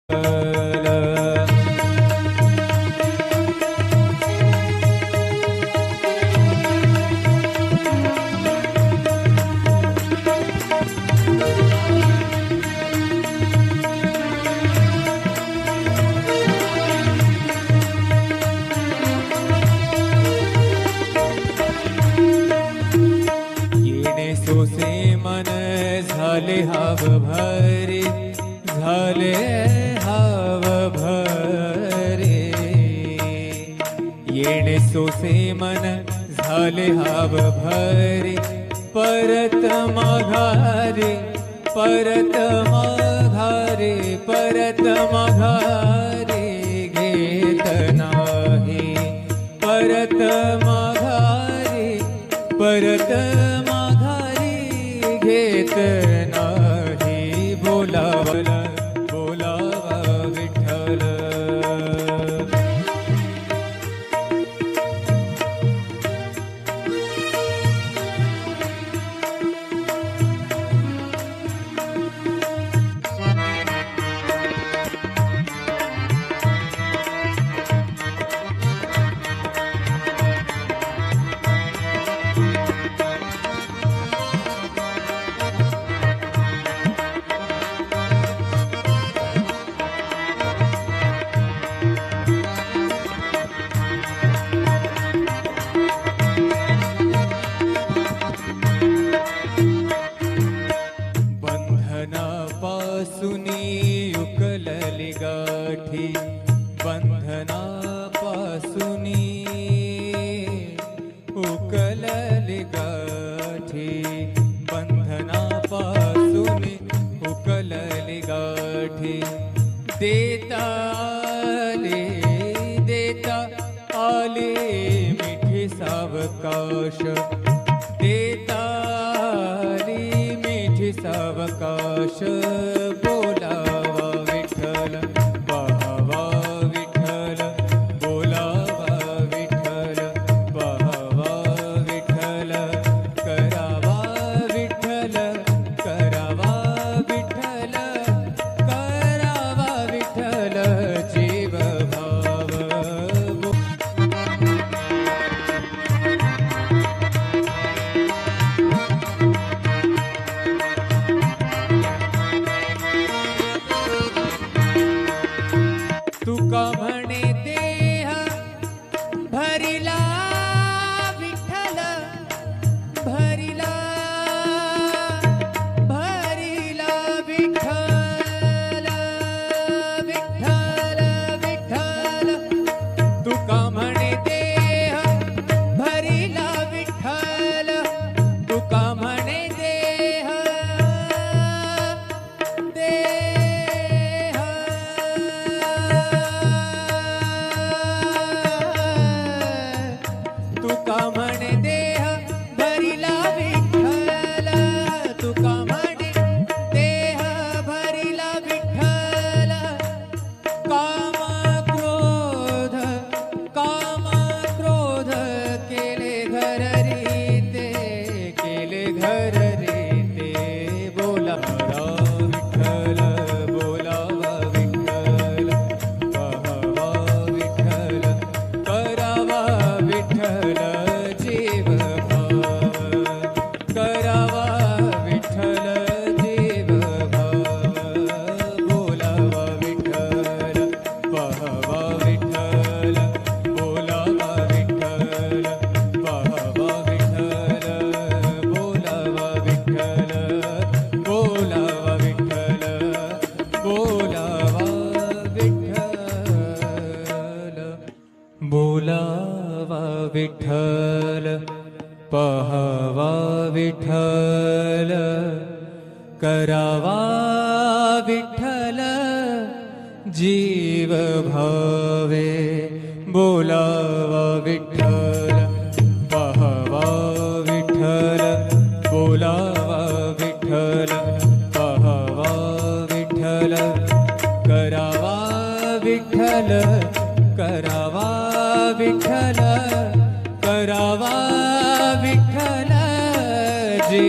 येणे सोसे मन झाले हाव भरे, झाले हाव भरे. येणे सोसे मन झाले हाव भरे, परत माघारे, परत माघारे, परत माघारे घेत नाही. परत माघारे, परत माघारी घेत नाही. बोलावला बोलावा विठ्ठल. बंधनापासूनी उकलली गाठी, बंधनापासूनी उकलली गाठी, बंधनापासूनी उकलली गाठी. देता आले, देता आले मिठी सावकाश, देता आली मिठी सावकाश. बोलावा विठ्ठल, पाहावा विठ्ठल, बोलावा विठ्ठल, पाहावा विठ्ठल. करावा विठ्ठल, करावा विठ्ठल, करावा विठ्ठल जीव भाव. तुका म्हणे देह भरिला विठ्ठल, भरिला, भरिला विठ्ठल, विठ्ठल, विठ्ठल. तुका म्हणे देह भरिला विठ्ठल, तुका म्हणे देह, देह तुका म्हणे देह भरिला विठ्ठल, तुका म्हणे देह भरिला विठ्ठल. काम क्रोध, काम क्रोध केले घर रीते, केले घर रीते. बोलावा विठ्ठल, बोलावा विठ्ठल, पाहावा विठ्ठल, करावा विठ्ठल जीव भाव. करावा विठ्ठल जीव भाव. बोलावा विठ्ठल, पाहावा विठ्ठल, बोलावा विठ्ठल, पाहावा विठ्ठल, बोलावा विठ्ठल, बोलावा विठ्ठल, बोलावा विठ्ठल. बोलावा विठ्ठल, पाहावा विठ्ठल, करावा विठ्ठल जीव भावे. बोलावा विठ्ठल, पाहावा विठ्ठल, बोलावा विठ्ठल, पाहावा विठ्ठल, करावा विठ्ठल, करावा विठ्ठल, करावा विठ्ठल जी